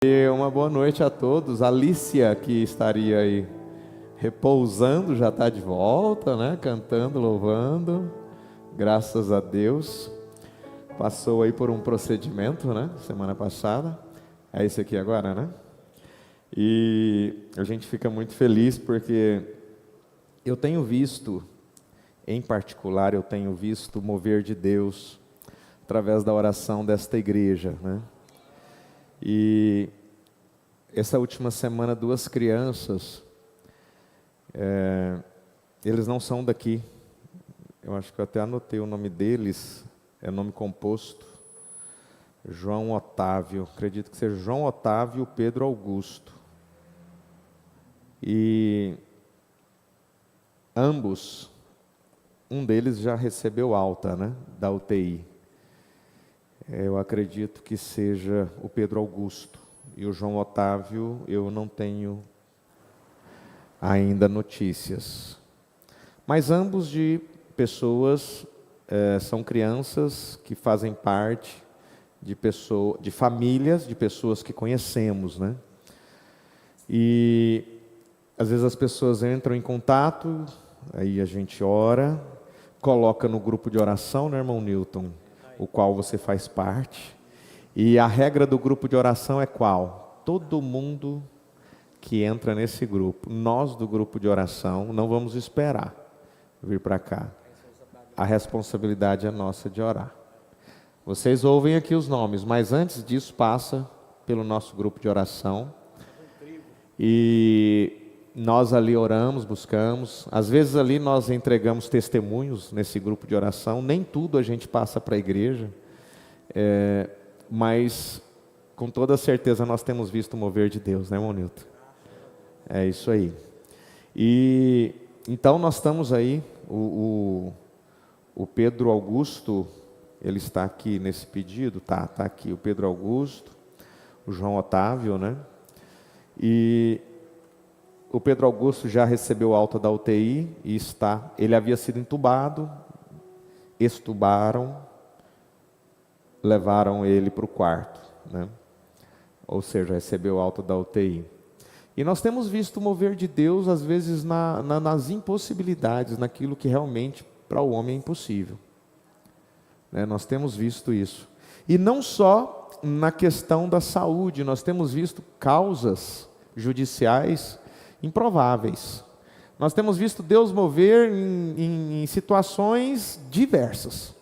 E uma boa noite a todos. A Alicia, que estaria aí repousando, já está de volta, né? Cantando, louvando. Graças a Deus. Passou aí por um procedimento, né? Semana passada. É esse aqui agora, né? E a gente fica muito feliz porque eu tenho visto, em particular, eu tenho visto o mover de Deus através da oração desta igreja, né? E essa última semana, duas crianças, eles não são daqui, eu acho que eu até anotei o nome deles, é nome composto, João Otávio, acredito que seja João Otávio e Pedro Augusto. E ambos, um deles já recebeu alta, né, da UTI. Eu acredito que seja o Pedro Augusto. E o João Otávio, eu não tenho ainda notícias. Mas ambos de pessoas, são crianças que fazem parte de famílias, de pessoas que conhecemos, né? E às vezes as pessoas entram em contato, aí a gente ora, coloca no grupo de oração, né, irmão Newton? O qual você faz parte. E a regra do grupo de oração é qual? Todo mundo que entra nesse grupo, nós do grupo de oração, não vamos esperar vir para cá. A responsabilidade é nossa de orar. Vocês ouvem aqui os nomes, mas antes disso passa pelo nosso grupo de oração. E nós ali oramos, buscamos. Às vezes ali nós entregamos testemunhos nesse grupo de oração. Nem tudo a gente passa para a igreja. Mas com toda certeza nós temos visto o mover de Deus, né, irmão Nilton? É isso aí. E então nós estamos aí, o Pedro Augusto, ele está aqui nesse pedido, tá aqui o Pedro Augusto, o João Otávio, né? E o Pedro Augusto já recebeu alta da UTI e ele havia sido entubado, extubaram, levaram ele para o quarto, né? Ou seja, recebeu alta da UTI. E nós temos visto o mover de Deus, às vezes, nas impossibilidades, naquilo que realmente para o homem é impossível, né? Nós temos visto isso. E não só na questão da saúde, nós temos visto causas judiciais improváveis. Nós temos visto Deus mover em situações diversas.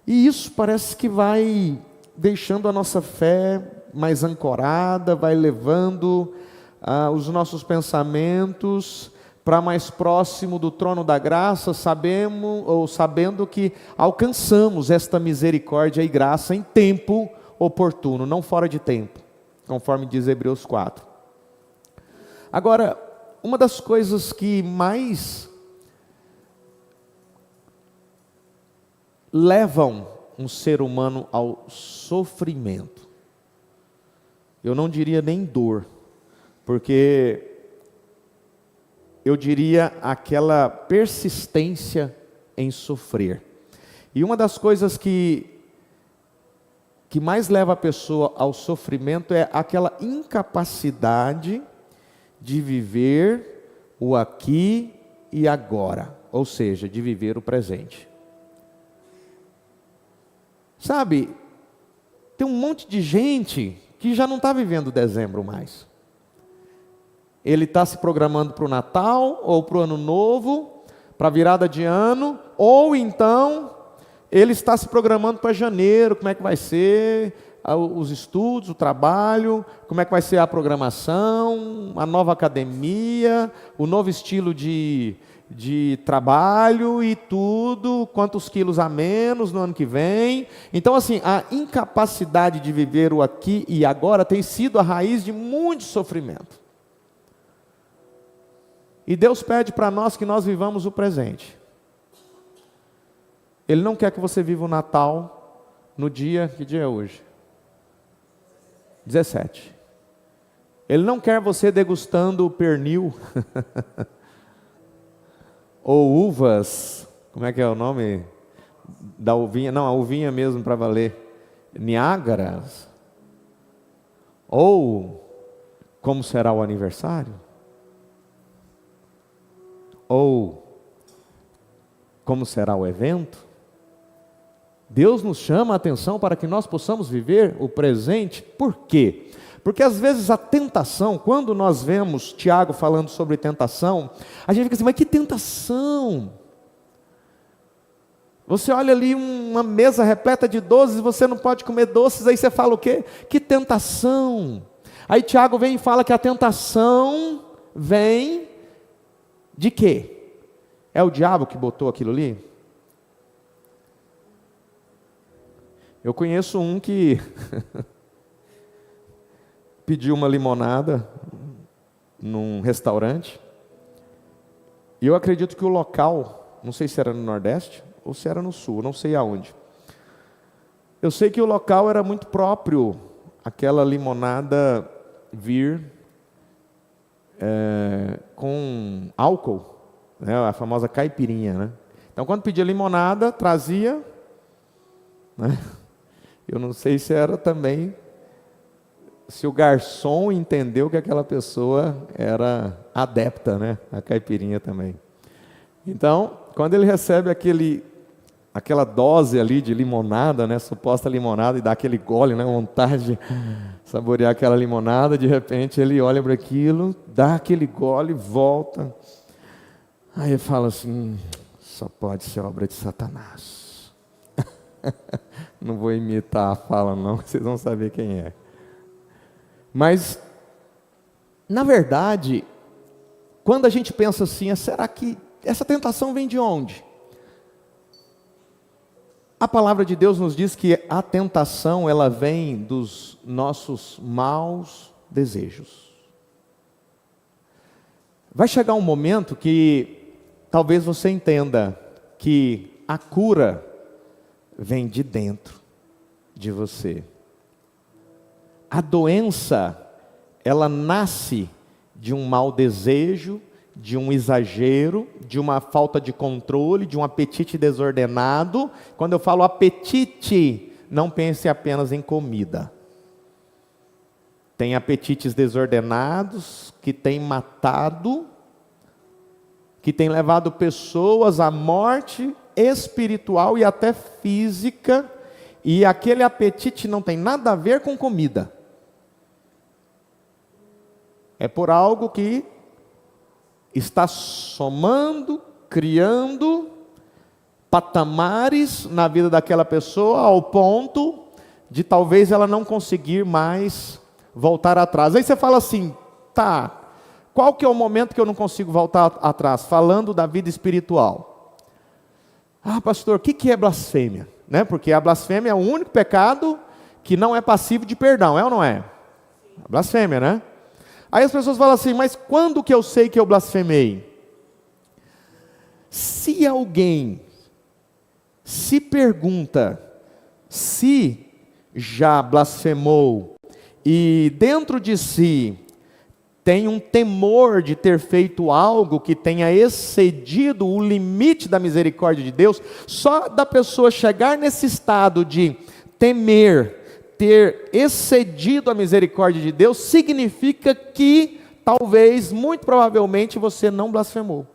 E isso parece que vai deixando a nossa fé mais ancorada, vai levando os nossos pensamentos para mais próximo do trono da graça, sabendo que alcançamos esta misericórdia e graça em tempo oportuno, não fora de tempo, conforme diz Hebreus 4. Agora, uma das coisas que mais levam um ser humano ao sofrimento, eu não diria nem dor, porque eu diria aquela persistência em sofrer. E uma das coisas que mais leva a pessoa ao sofrimento é aquela incapacidade de viver o aqui e agora, ou seja, de viver o presente. Sabe, tem um monte de gente que já não está vivendo dezembro mais. Ele está se programando para o Natal, ou para o Ano Novo, para a virada de ano, ou então ele está se programando para janeiro, como é que vai ser os estudos, o trabalho, como é que vai ser a programação, a nova academia, o novo estilo de trabalho e tudo, quantos quilos a menos no ano que vem. Então, assim, a incapacidade de viver o aqui e agora tem sido a raiz de muito sofrimento. E Deus pede para nós que nós vivamos o presente. Ele não quer que você viva o Natal no dia, que dia é hoje? 17. Ele não quer você degustando o pernil, ou uvas, como é que é o nome da uvinha? Não, a uvinha mesmo para valer, Niágaras. Ou como será o aniversário? Ou como será o evento? Deus nos chama a atenção para que nós possamos viver o presente. Por quê? Porque às vezes a tentação, quando nós vemos Tiago falando sobre tentação, a gente fica assim, mas que tentação? Você olha ali uma mesa repleta de doces, você não pode comer doces, aí você fala o quê? Que tentação! Aí Tiago vem e fala que a tentação vem de quê? É o diabo que botou aquilo ali? Eu conheço um que pediu uma limonada num restaurante, e eu acredito que o local, não sei se era no Nordeste ou se era no Sul, não sei aonde. Eu sei que o local era muito próprio, aquela limonada vir com álcool, né, a famosa caipirinha, né? Então quando pedia limonada, trazia, né? Eu não sei se era também, se o garçom entendeu que aquela pessoa era adepta, né, a caipirinha também. Então, quando ele recebe aquela dose ali de limonada, né, suposta limonada, e dá aquele gole, né, vontade de saborear aquela limonada, de repente ele olha para aquilo, dá aquele gole, volta. Aí ele fala assim, só pode ser obra de Satanás. Não vou imitar a fala não, vocês vão saber quem é. Mas, na verdade, quando a gente pensa assim, será que essa tentação vem de onde? A palavra de Deus nos diz que a tentação, ela vem dos nossos maus desejos. Vai chegar um momento que talvez você entenda que a cura vem de dentro de você. A doença, ela nasce de um mau desejo, de um exagero, de uma falta de controle, de um apetite desordenado. Quando eu falo apetite, não pense apenas em comida. Tem apetites desordenados que têm matado, que têm levado pessoas à morte espiritual e até física, e aquele apetite não tem nada a ver com comida. É por algo que está somando, criando patamares na vida daquela pessoa, ao ponto de talvez ela não conseguir mais voltar atrás. Aí você fala assim, tá, qual que é o momento que eu não consigo voltar atrás? Falando da vida espiritual. Ah, pastor, o que é blasfêmia? Né? Porque a blasfêmia é o único pecado que não é passivo de perdão, é ou não é? A blasfêmia, né? Aí as pessoas falam assim, mas quando que eu sei que eu blasfemei? Se alguém se pergunta se já blasfemou e dentro de si tem um temor de ter feito algo que tenha excedido o limite da misericórdia de Deus, só da pessoa chegar nesse estado de temer, ter excedido a misericórdia de Deus, significa que talvez, muito provavelmente, você não blasfemou.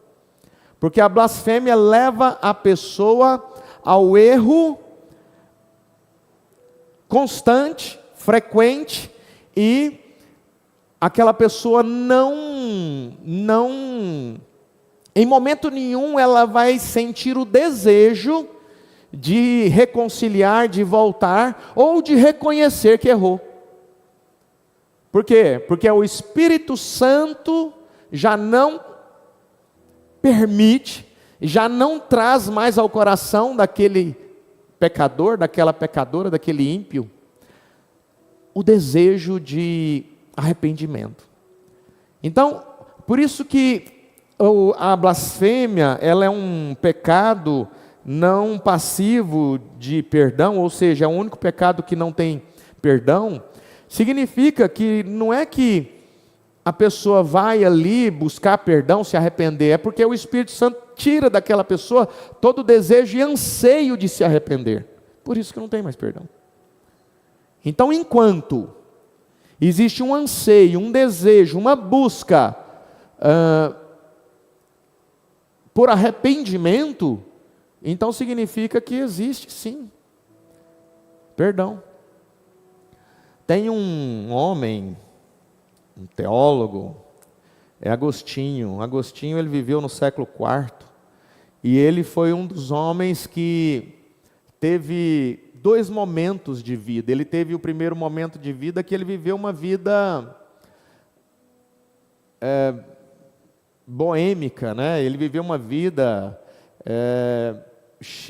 Porque a blasfêmia leva a pessoa ao erro constante, frequente, e aquela pessoa em momento nenhum ela vai sentir o desejo de reconciliar, de voltar, ou de reconhecer que errou. Por quê? Porque o Espírito Santo já não permite, já não traz mais ao coração daquele pecador, daquela pecadora, daquele ímpio, o desejo de arrependimento. Então, por isso que a blasfêmia, ela é um pecado não passivo de perdão, ou seja, é o único pecado que não tem perdão. Significa que não é que a pessoa vai ali buscar perdão, se arrepender, é porque o Espírito Santo tira daquela pessoa todo o desejo e anseio de se arrepender. Por isso que não tem mais perdão. Então, enquanto existe um anseio, um desejo, uma busca por arrependimento, então significa que existe sim perdão. Tem um homem, um teólogo, é Agostinho. Agostinho, ele viveu no século IV, e ele foi um dos homens que teve 2 momentos de vida. Ele teve o primeiro momento de vida que ele viveu uma vida boêmica, né? Ele viveu uma vida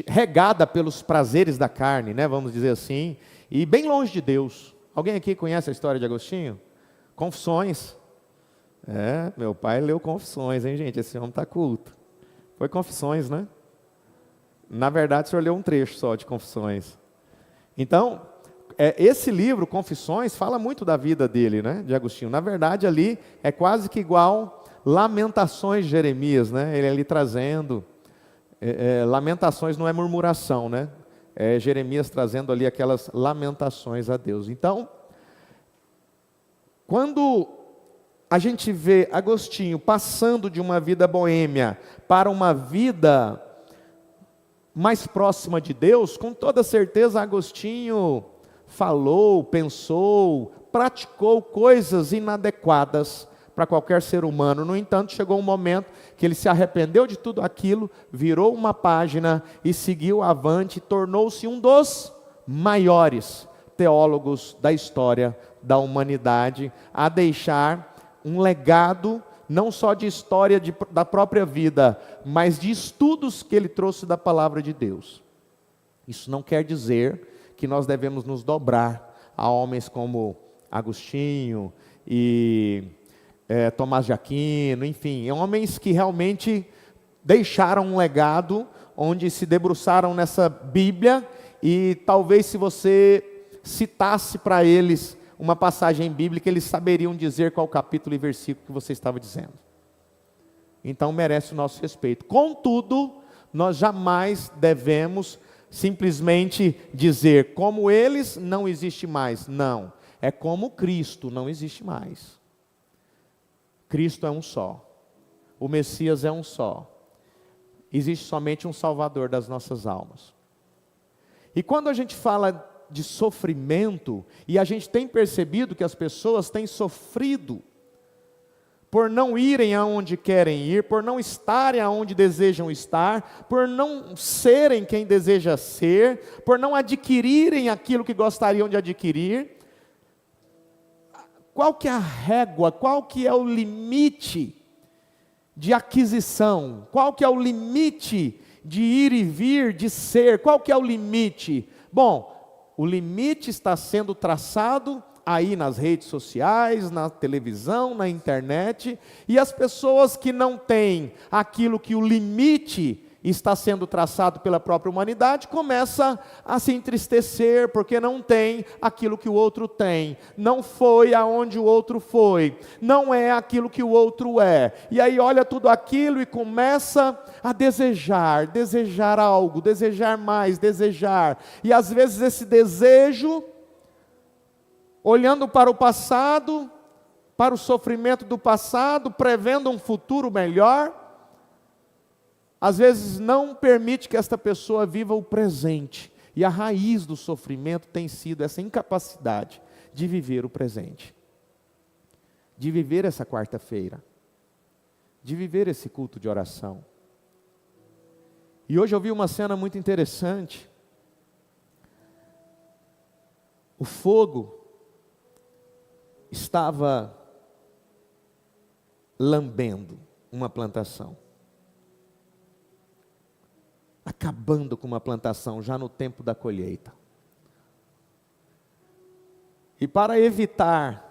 regada pelos prazeres da carne, né? Vamos dizer assim, e bem longe de Deus. Alguém aqui conhece a história de Agostinho? Confissões. Meu pai leu Confissões, hein, gente? Esse homem está culto. Foi Confissões, né? Na verdade, o senhor leu um trecho só de Confissões. Então, esse livro, Confissões, fala muito da vida dele, né? De Agostinho. Na verdade, ali é quase que igual Lamentações de Jeremias, né? Ele ali trazendo... lamentações não é murmuração, né? É Jeremias trazendo ali aquelas lamentações a Deus. Então, quando a gente vê Agostinho passando de uma vida boêmia para uma vida mais próxima de Deus, com toda certeza Agostinho falou, pensou, praticou coisas inadequadas para qualquer ser humano. No entanto, chegou um momento que ele se arrependeu de tudo aquilo, virou uma página e seguiu avante, tornou-se um dos maiores teólogos da história da humanidade, a deixar um legado, não só de história da própria vida, mas de estudos que ele trouxe da palavra de Deus. Isso não quer dizer que nós devemos nos dobrar a homens como Agostinho e Tomás de Aquino, enfim, homens que realmente deixaram um legado, onde se debruçaram nessa Bíblia, e talvez se você citasse para eles uma passagem bíblica, eles saberiam dizer qual capítulo e versículo que você estava dizendo. Então merece o nosso respeito. Contudo, nós jamais devemos simplesmente dizer, como eles, não existe mais. Não, é como Cristo, não existe mais. Cristo é um só, o Messias é um só, existe somente um Salvador das nossas almas. E quando a gente fala de sofrimento, e a gente tem percebido que as pessoas têm sofrido, por não irem aonde querem ir, por não estarem aonde desejam estar, por não serem quem deseja ser, por não adquirirem aquilo que gostariam de adquirir. Qual que é a régua, qual que é o limite de aquisição? Qual que é o limite de ir e vir, de ser? Qual que é o limite? Bom, o limite está sendo traçado aí nas redes sociais, na televisão, na internet, e as pessoas que não têm aquilo que o limite está sendo traçado pela própria humanidade, começa a se entristecer, porque não tem aquilo que o outro tem, não foi aonde o outro foi, não é aquilo que o outro é, e aí olha tudo aquilo e começa a desejar algo, desejar mais, desejar, e às vezes esse desejo, olhando para o passado, para o sofrimento do passado, prevendo um futuro melhor, às vezes não permite que esta pessoa viva o presente. E a raiz do sofrimento tem sido essa incapacidade de viver o presente. De viver essa quarta-feira. De viver esse culto de oração. E hoje eu vi uma cena muito interessante. O fogo estava lambendo uma plantação. Acabando com uma plantação, já no tempo da colheita. E para evitar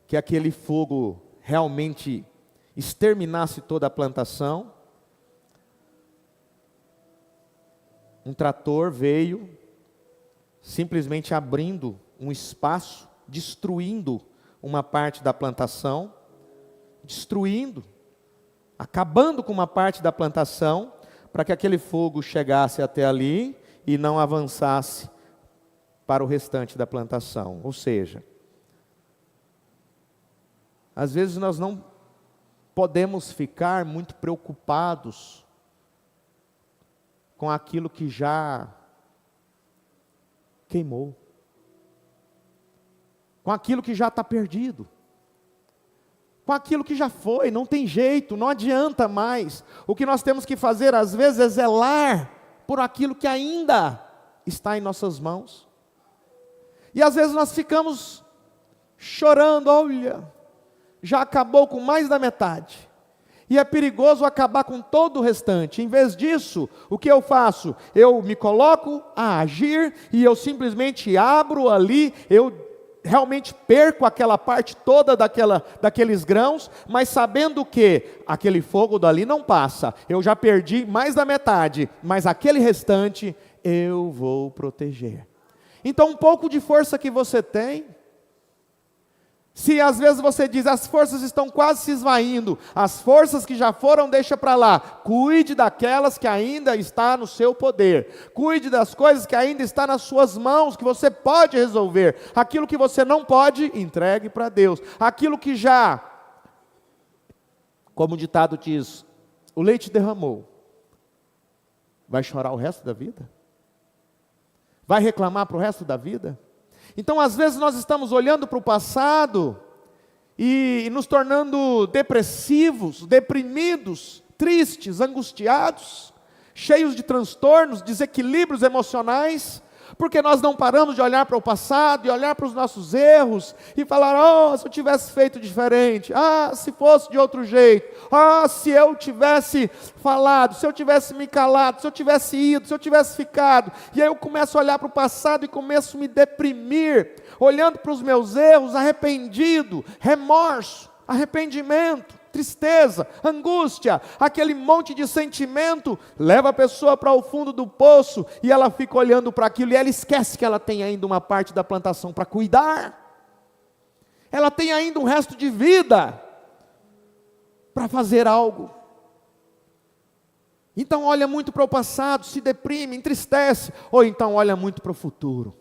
que aquele fogo realmente exterminasse toda a plantação, um trator veio, simplesmente abrindo um espaço, destruindo uma parte da plantação, acabando com uma parte da plantação, para que aquele fogo chegasse até ali e não avançasse para o restante da plantação. Ou seja, às vezes nós não podemos ficar muito preocupados com aquilo que já queimou, com aquilo que já está perdido, com aquilo que já foi, não tem jeito, não adianta mais. O que nós temos que fazer às vezes é zelar por aquilo que ainda está em nossas mãos. E às vezes nós ficamos chorando, olha, já acabou com mais da metade. E é perigoso acabar com todo o restante. Em vez disso, o que eu faço? Eu me coloco a agir e eu simplesmente abro ali, eu realmente perco aquela parte toda daqueles grãos, mas sabendo que aquele fogo dali não passa. Eu já perdi mais da metade, mas aquele restante eu vou proteger. Então, um pouco de força que você tem, se às vezes você diz, as forças estão quase se esvaindo, as forças que já foram, deixa para lá. Cuide daquelas que ainda está no seu poder. Cuide das coisas que ainda está nas suas mãos, que você pode resolver. Aquilo que você não pode, entregue para Deus. Aquilo que já, como o ditado diz, o leite derramou, vai chorar o resto da vida? Vai reclamar para o resto da vida? Então, às vezes, nós estamos olhando para o passado e nos tornando depressivos, deprimidos, tristes, angustiados, cheios de transtornos, desequilíbrios emocionais, porque nós não paramos de olhar para o passado e olhar para os nossos erros e falar, oh, se eu tivesse feito diferente, ah, se fosse de outro jeito, ah, se eu tivesse falado, se eu tivesse me calado, se eu tivesse ido, se eu tivesse ficado. E aí eu começo a olhar para o passado e começo a me deprimir, olhando para os meus erros, arrependido, remorso, arrependimento, tristeza, angústia, aquele monte de sentimento, leva a pessoa para o fundo do poço, e ela fica olhando para aquilo, e ela esquece que ela tem ainda uma parte da plantação para cuidar, ela tem ainda um resto de vida, para fazer algo. Então olha muito para o passado, se deprime, entristece, ou então olha muito para o futuro.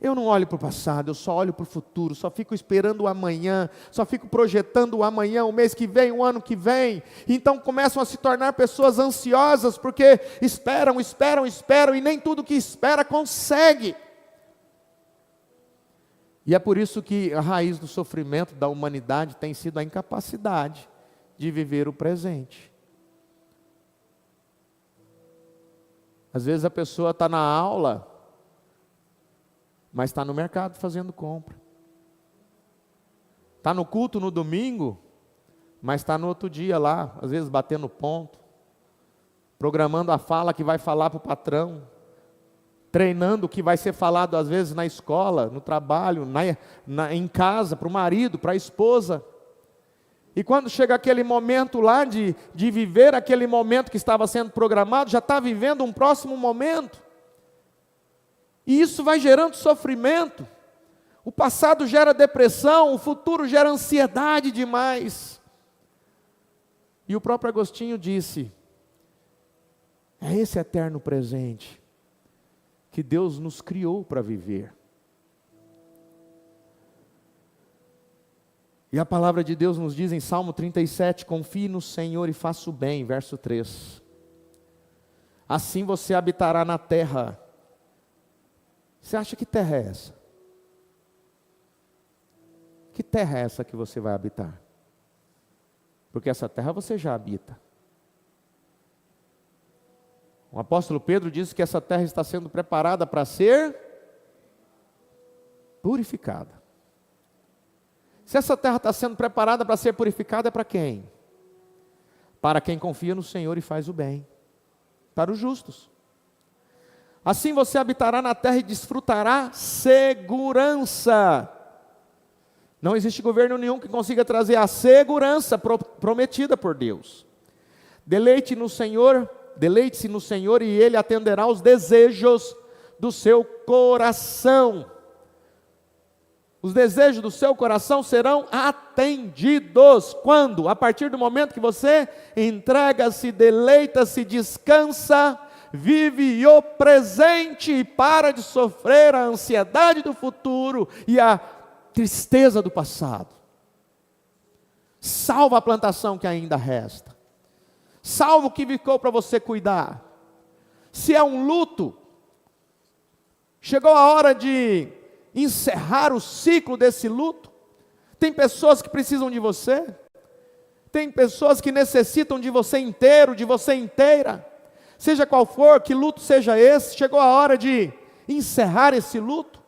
Eu não olho para o passado, eu só olho para o futuro, só fico esperando o amanhã, só fico projetando o amanhã, o mês que vem, o ano que vem. Então começam a se tornar pessoas ansiosas, porque esperam, e nem tudo que espera consegue. E é por isso que a raiz do sofrimento da humanidade tem sido a incapacidade de viver o presente. Às vezes a pessoa está na aula, mas está no mercado fazendo compra. Está no culto no domingo, mas está no outro dia lá, às vezes batendo ponto, programando a fala que vai falar para o patrão, treinando o que vai ser falado às vezes na escola, no trabalho, em casa, para o marido, para a esposa. E quando chega aquele momento lá de viver aquele momento que estava sendo programado, já está vivendo um próximo momento. E isso vai gerando sofrimento. O passado gera depressão, o futuro gera ansiedade demais. E o próprio Agostinho disse, é esse eterno presente que Deus nos criou para viver. E a palavra de Deus nos diz em Salmo 37, confie no Senhor e faça o bem, verso 3. Assim você habitará na terra. Você acha que terra é essa? Que terra é essa que você vai habitar? Porque essa terra você já habita. O apóstolo Pedro diz que essa terra está sendo preparada para ser purificada. Se essa terra está sendo preparada para ser purificada, é para quem? Para quem confia no Senhor e faz o bem. Para os justos. Assim você habitará na terra e desfrutará segurança. Não existe governo nenhum que consiga trazer a segurança prometida por Deus. Deleite-se no Senhor e Ele atenderá aos desejos do seu coração. Os desejos do seu coração serão atendidos. Quando? A partir do momento que você entrega-se, deleita-se, descansa, vive o presente e para de sofrer a ansiedade do futuro e a tristeza do passado. Salva a plantação que ainda resta. Salva o que ficou para você cuidar. Se é um luto, chegou a hora de encerrar o ciclo desse luto. Tem pessoas que precisam de você. Tem pessoas que necessitam de você inteiro, de você inteira. Seja qual for, que luto seja esse, chegou a hora de encerrar esse luto.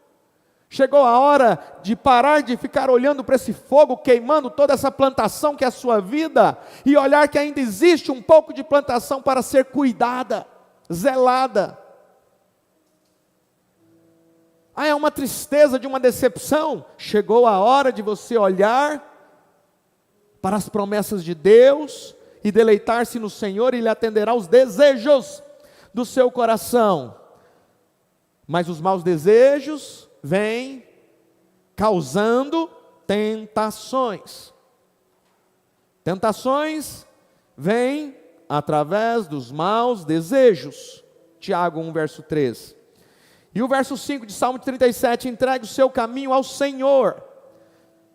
Chegou a hora de parar de ficar olhando para esse fogo, queimando toda essa plantação que é a sua vida, e olhar que ainda existe um pouco de plantação para ser cuidada, zelada. É uma tristeza de uma decepção. Chegou a hora de você olhar para as promessas de Deus e deleitar-se no Senhor, e Ele atenderá os desejos do seu coração. Mas os maus desejos vêm causando tentações. Tentações vêm através dos maus desejos. Tiago 1, verso 3. E o verso 5 de Salmo 37, entregue o seu caminho ao Senhor.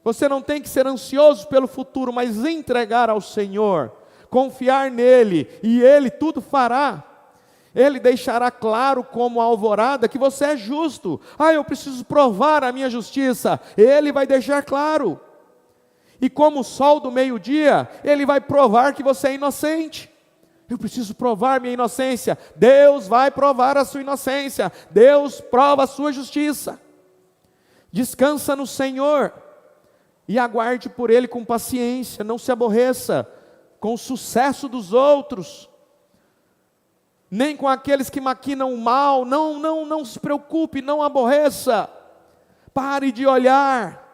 Você não tem que ser ansioso pelo futuro, mas entregar ao Senhor, confiar nele, e Ele tudo fará. Ele deixará claro como a alvorada que você é justo. Eu preciso provar a minha justiça. Ele vai deixar claro. E como o sol do meio-dia, Ele vai provar que você é inocente. Eu preciso provar minha inocência. Deus vai provar a sua inocência. Deus prova a sua justiça. Descansa no Senhor e aguarde por Ele com paciência. Não se aborreça com o sucesso dos outros, nem com aqueles que maquinam o mal. Não se preocupe, não aborreça. Pare de olhar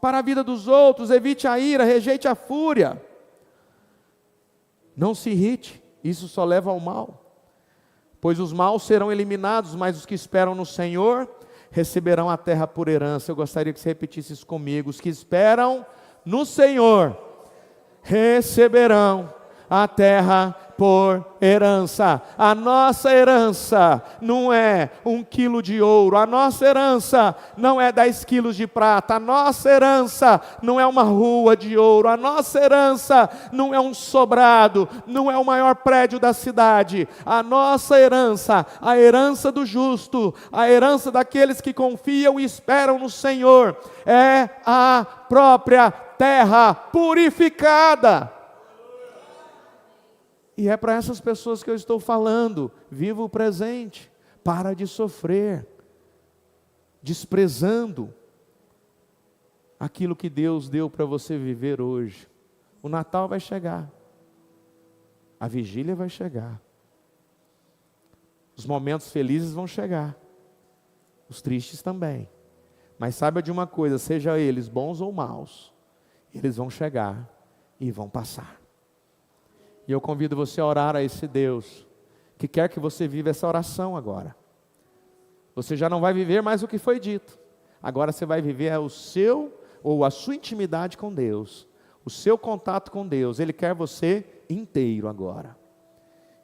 para a vida dos outros, evite a ira, rejeite a fúria. Não se irrite, isso só leva ao mal. Pois os maus serão eliminados, mas os que esperam no Senhor receberão a terra por herança. Eu gostaria que você repetisse isso comigo. Os que esperam no Senhor receberão a terra por herança. A nossa herança não é 1 quilo de ouro, a nossa herança não é 10 quilos de prata, a nossa herança não é uma rua de ouro, a nossa herança não é um sobrado, não é o maior prédio da cidade. A nossa herança, a herança do justo, a herança daqueles que confiam e esperam no Senhor, é a própria terra purificada. E é para essas pessoas que eu estou falando. Viva o presente, para de sofrer, desprezando aquilo que Deus deu para você viver hoje. O Natal vai chegar, a vigília vai chegar, os momentos felizes vão chegar, os tristes também. Mas saiba de uma coisa, seja eles bons ou maus, eles vão chegar e vão passar. E eu convido você a orar a esse Deus, que quer que você viva essa oração agora. Você já não vai viver mais o que foi dito. Agora você vai viver a sua intimidade com Deus, o seu contato com Deus. Ele quer você inteiro agora.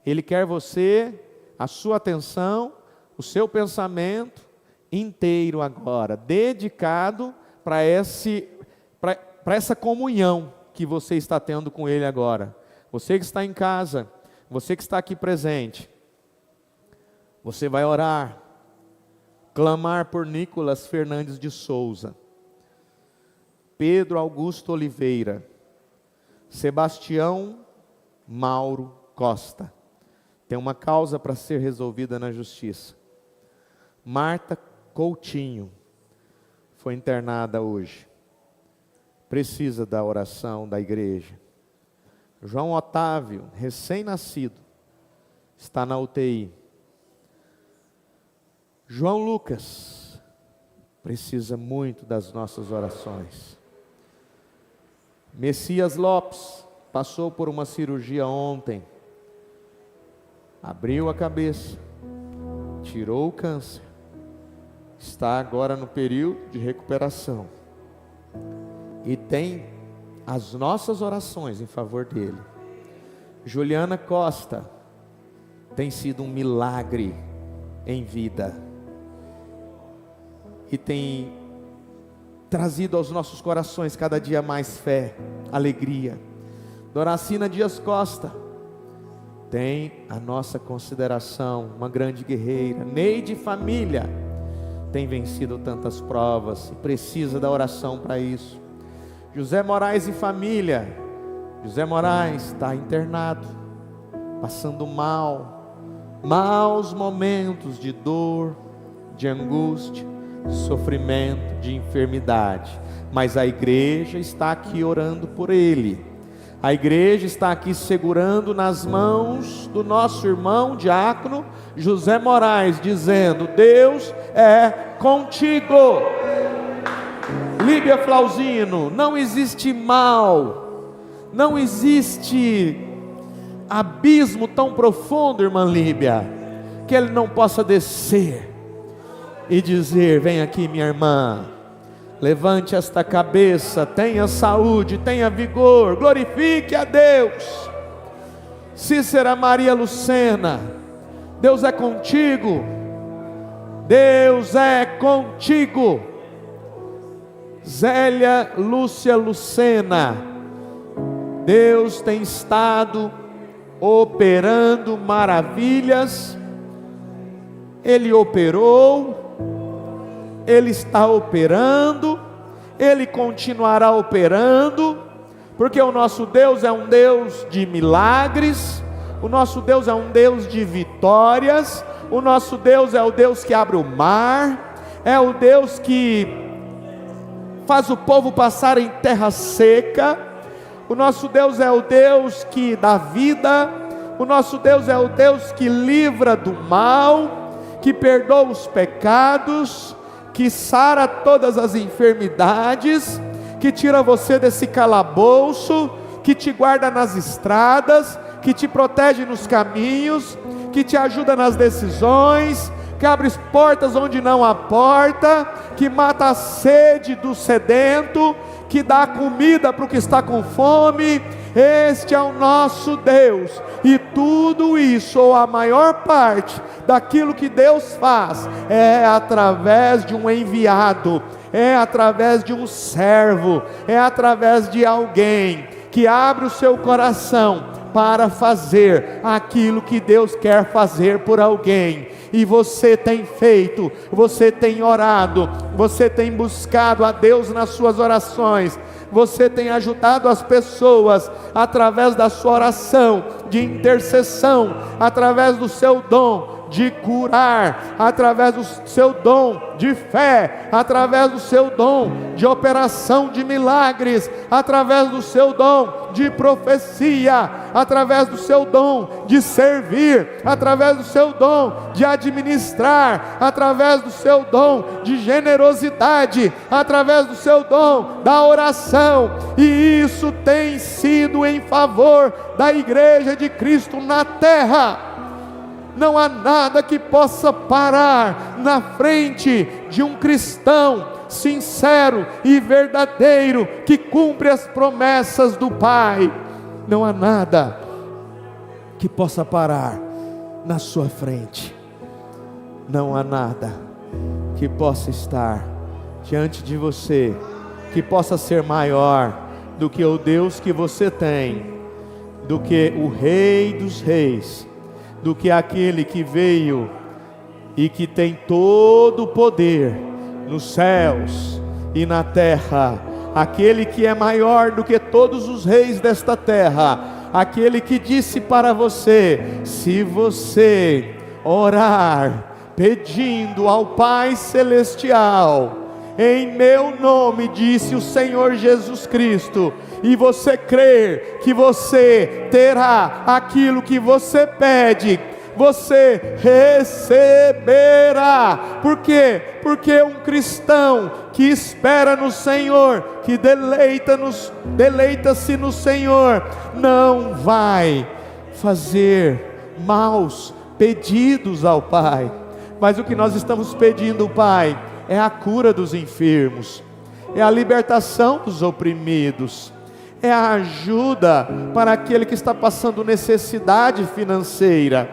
Ele quer você, a sua atenção, o seu pensamento inteiro agora, dedicado para essa comunhão que você está tendo com Ele agora. Você que está em casa, você que está aqui presente, você vai orar, clamar por Nicolas Fernandes de Souza, Pedro Augusto Oliveira, Sebastião Mauro Costa. Tem uma causa para ser resolvida na justiça. Marta Coutinho foi internada hoje. Precisa da oração da igreja. João Otávio, recém-nascido, está na UTI. João Lucas precisa muito das nossas orações. Messias Lopes passou por uma cirurgia ontem. Abriu a cabeça, tirou o câncer. Está agora no período de recuperação. E tem as nossas orações em favor dele. Juliana Costa tem sido um milagre em vida, e tem trazido aos nossos corações cada dia mais fé, alegria. Doracina Dias Costa tem a nossa consideração, uma grande guerreira. Neide Família tem vencido tantas provas e precisa da oração para isso. José Moraes e família. José Moraes está internado, passando maus momentos de dor, de angústia, de sofrimento, de enfermidade, mas a igreja está aqui orando por ele. A igreja está aqui segurando nas mãos do nosso irmão diácono José Moraes, dizendo: Deus é contigo. Líbia Flauzino, não existe mal, não existe abismo tão profundo, irmã Líbia, que ele não possa descer e dizer: vem aqui, minha irmã, levante esta cabeça, tenha saúde, tenha vigor, glorifique a Deus. Cícera Maria Lucena, Deus é contigo, Deus é contigo. Zélia Lúcia Lucena, Deus tem estado operando maravilhas. Ele operou, Ele está operando, Ele continuará operando, porque o nosso Deus é um Deus de milagres, o nosso Deus é um Deus de vitórias, o nosso Deus é o Deus que abre o mar, é o Deus que faz o povo passar em terra seca. O nosso Deus é o Deus que dá vida, o nosso Deus é o Deus que livra do mal, que perdoa os pecados, que sara todas as enfermidades, que tira você desse calabouço, que te guarda nas estradas, que te protege nos caminhos, que te ajuda nas decisões, que abre portas onde não há porta, que mata a sede do sedento, que dá comida para o que está com fome. Este é o nosso Deus, e tudo isso, ou a maior parte daquilo que Deus faz, é através de um enviado, é através de um servo, é através de alguém que abre o seu coração para fazer aquilo que Deus quer fazer por alguém. E você tem feito, você tem orado, você tem buscado a Deus nas suas orações, você tem ajudado as pessoas através da sua oração de intercessão, através do seu dom de curar, através do seu dom de fé, através do seu dom de operação de milagres, através do seu dom de profecia, através do seu dom de servir, através do seu dom de administrar, através do seu dom de generosidade, através do seu dom da oração. E isso tem sido em favor da igreja de Cristo na terra. Não há nada que possa parar na frente de um cristão sincero e verdadeiro, que cumpre as promessas do Pai. Não há nada que possa parar na sua frente. Não há nada que possa estar diante de você, que possa ser maior do que o Deus que você tem, do que o Rei dos Reis, do que aquele que veio e que tem todo o poder nos céus e na terra, aquele que é maior do que todos os reis desta terra, aquele que disse para você: se você orar pedindo ao Pai Celestial em meu nome, disse o Senhor Jesus Cristo, e você crer que você terá aquilo que você pede, você receberá. Por quê? Porque um cristão que espera no Senhor, que deleita-se no Senhor, não vai fazer maus pedidos ao Pai. Mas o que nós estamos pedindo, Pai, é a cura dos enfermos, é a libertação dos oprimidos, é a ajuda para aquele que está passando necessidade financeira,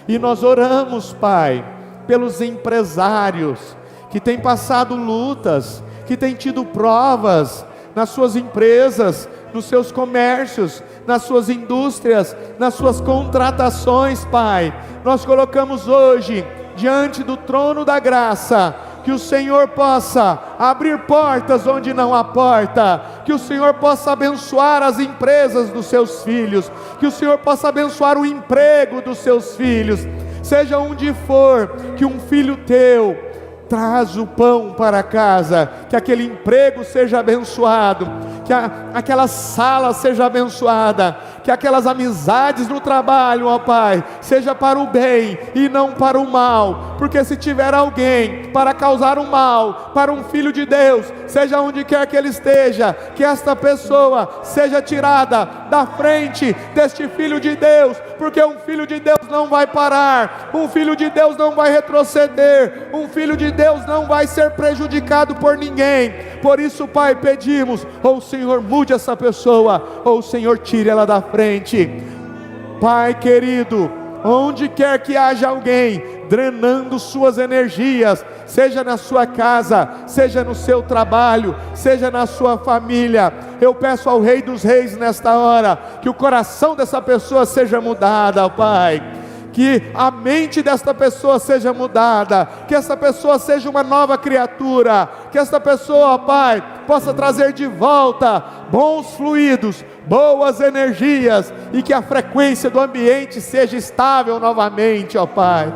E nós oramos, Pai, pelos empresários que têm passado lutas, que têm tido provas nas suas empresas, nos seus comércios, nas suas indústrias, nas suas contratações, Pai. Nós colocamos hoje diante do trono da graça, que o Senhor possa abrir portas onde não há porta, que o Senhor possa abençoar as empresas dos seus filhos, que o Senhor possa abençoar o emprego dos seus filhos, seja onde for, que um filho teu traz o pão para casa, que aquele emprego seja abençoado, que aquela sala seja abençoada, que aquelas amizades no trabalho, ó Pai, seja para o bem e não para o mal, porque se tiver alguém para causar o mal para um filho de Deus, seja onde quer que ele esteja, que esta pessoa seja tirada da frente deste filho de Deus, porque um filho de Deus não vai parar, um filho de Deus não vai retroceder, um filho de Deus não vai ser prejudicado por ninguém. Por isso, Pai, pedimos, ou o Senhor mude essa pessoa, ou o Senhor tire ela da frente. Pai querido, onde quer que haja alguém drenando suas energias, seja na sua casa, seja no seu trabalho, seja na sua família, eu peço ao Rei dos Reis nesta hora, que o coração dessa pessoa seja mudado, ó Pai, que a mente desta pessoa seja mudada, que essa pessoa seja uma nova criatura, que essa pessoa, ó Pai, possa trazer de volta bons fluidos, boas energias, e que a frequência do ambiente seja estável novamente, ó Pai.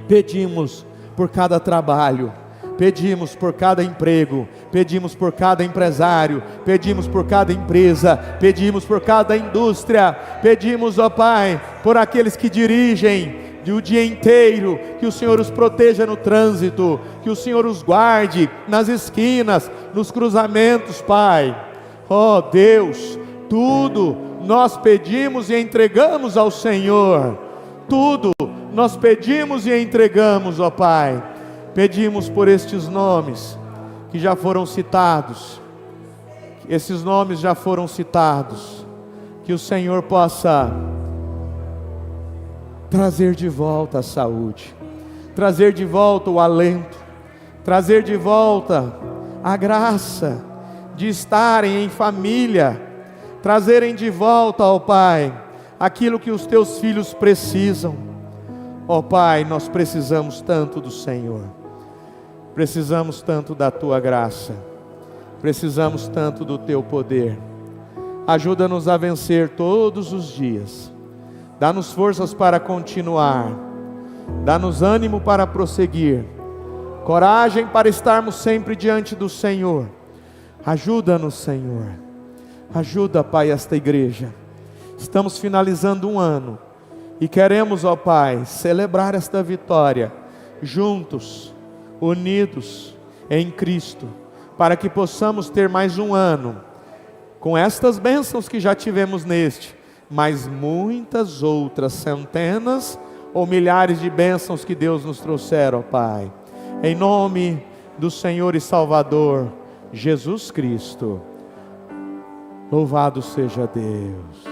Pedimos por cada trabalho, pedimos por cada emprego, pedimos por cada empresário, pedimos por cada empresa, pedimos por cada indústria, pedimos, ó Pai, por aqueles que dirigem o dia inteiro, que o Senhor os proteja no trânsito, que o Senhor os guarde nas esquinas, nos cruzamentos, Pai. Ó Deus, tudo nós pedimos e entregamos ao Senhor, tudo nós pedimos e entregamos, ó Pai. Pedimos por estes nomes que já foram citados, esses nomes já foram citados, que o Senhor possa trazer de volta a saúde, trazer de volta o alento, trazer de volta a graça de estarem em família, trazerem de volta, ó Pai, aquilo que os teus filhos precisam. Ó Pai, nós precisamos tanto do Senhor, precisamos tanto da tua graça, precisamos tanto do teu poder. Ajuda-nos a vencer todos os dias, dá-nos forças para continuar, dá-nos ânimo para prosseguir, coragem para estarmos sempre diante do Senhor. Ajuda-nos, Senhor, ajuda, Pai, esta igreja. Estamos finalizando um ano e queremos, ó Pai, celebrar esta vitória juntos, unidos em Cristo, para que possamos ter mais um ano com estas bênçãos que já tivemos neste, mas muitas outras centenas ou milhares de bênçãos que Deus nos trouxeram, ó Pai, em nome do Senhor e Salvador Jesus Cristo. Louvado seja Deus.